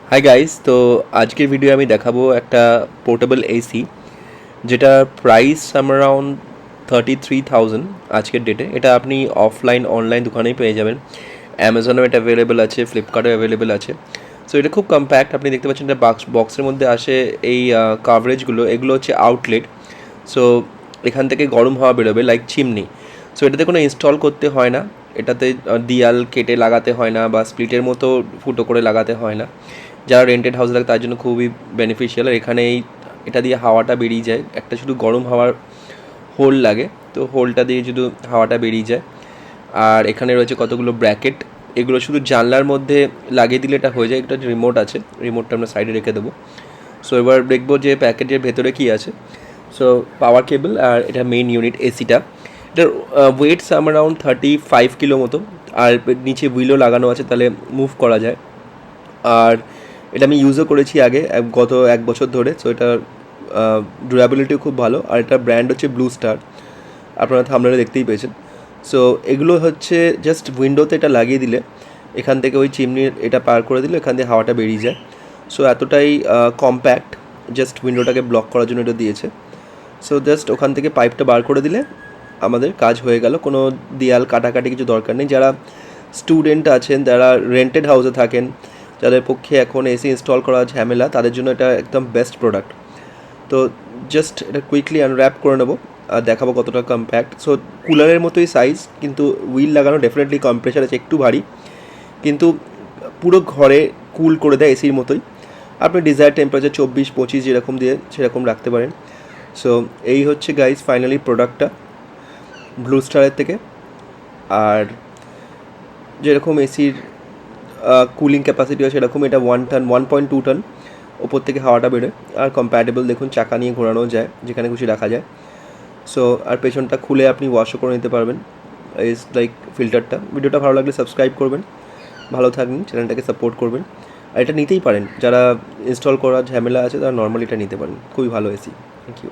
Hi guys, তো আজকের video আমি দেখাবো একটা পোর্টেবল এসি যেটার প্রাইস অ্যারাউন্ড 33,000 আজকের ডেটে। এটা আপনি অফলাইন অনলাইন দোকানেই পেয়ে যাবেন। অ্যামাজনেও এটা অ্যাভেলেবেল আছে, ফ্লিপকার্টেও অ্যাভেলেবেল আছে। সো এটা খুব কম্প্যাক্ট, আপনি দেখতে পাচ্ছেন এটা বক্সের মধ্যে আসে। এই কাভারেজগুলো এগুলো হচ্ছে আউটলেট। সো এখান থেকে গরম হাওয়া বেরোবে লাইক চিমনি। সো এটাতে কোনো ইনস্টল করতে হয় না, এটাতে দিয়াল কেটে লাগাতে হয় না বা স্প্লিটের মতো ফুটো করে লাগাতে হয় না। যারা রেন্টেড হাউস থাকে তার জন্য খুবই বেনিফিশিয়াল। আর এখানে এটা দিয়ে হাওয়াটা বেরিয়ে যায়, একটা শুধু গরম হাওয়ার হোল লাগে, তো হোলটা দিয়ে শুধু হাওয়াটা বেরিয়ে যায়। আর এখানে রয়েছে কতগুলো ব্র্যাকেট, এগুলো শুধু জানলার মধ্যে লাগিয়ে দিলে এটা হয়ে যায়। একটা রিমোট আছে, রিমোটটা আমরা সাইডে রেখে দেবো। সো এবার দেখবো যে প্যাকেটের ভেতরে কী আছে। সো পাওয়ার কেবল আর এটা মেইন ইউনিট এসিটা। এটার ওয়েট সাম অ্যারাউন্ড 35 কিলো মতো। আর নিচে হুইলও লাগানো আছে, তাহলে মুভ করা যায়। আর এটা আমি ইউজও করেছি আগে, গত 1 বছর ধরে। সো এটার ডিউরেবিলিটিও খুব ভালো। আর এটার ব্র্যান্ড হচ্ছে ব্লু স্টার, আপনারা থাম্বনেলে দেখতেই পেয়েছেন। সো এগুলো হচ্ছে জাস্ট উইন্ডোতে এটা লাগিয়ে দিলে এখান থেকে ওই চিমনির এটা পার করে দিলে এখান দিয়ে হাওয়াটা বেরিয়ে যায়। সো এতটাই কম্প্যাক্ট, জাস্ট উইন্ডোটাকে ব্লক করার জন্য এটা দিয়েছে। সো জাস্ট ওখান থেকে পাইপটা বার করে দিলে আমাদের কাজ হয়ে গেল। কোনো দেয়াল কাটাকাটি কিছু দরকার নেই। যারা স্টুডেন্ট আছেন, যারা রেন্টেড হাউসে থাকেন, যাদের পক্ষে এখন এসি ইনস্টল করা ঝামেলা, তাদের জন্য এটা একদম বেস্ট প্রোডাক্ট। তো জাস্ট এটা কুইকলি আনর্যাপ করে নেবো আর দেখাবো কতটা কম্প্যাক্ট। সো কুলারের মতোই সাইজ, কিন্তু হুইল লাগানো, ডেফিনেটলি কম্প্রেসার আছে, একটু ভারী, কিন্তু পুরো ঘরে কুল করে দেয় এসির মতোই। আপনি ডিজায়ার টেম্পারেচার 24-25 যেরকম দিয়ে সেরকম রাখতে পারেন। সো এই হচ্ছে গাইজ ফাইনালি প্রোডাক্টটা ব্লু স্টারের থেকে। আর যেরকম এসির কুলিং ক্যাপাসিটি হয় সেরকম এটা 1.2 টন ওপর থেকে হাওয়াটা বেরোয়। আর কম্প্যাটেবল দেখুন, চাকা নিয়ে ঘোরানো যায়, যেখানে খুশি রাখা যায়। সো আর পেছনটা খুলে আপনি ওয়াশও করে নিতে পারবেন, ইজ লাইক ফিল্টারটা। ভিডিওটা ভালো লাগলে সাবস্ক্রাইব করবেন, ভালো থাকবেন, চ্যানেলটাকে সাপোর্ট করবেন। আর এটা নিতেই পারেন, যারা ইনস্টল করার ঝামেলা আছে তারা নর্মালি এটা নিতে পারেন। খুবই ভালো এসি। Thank you.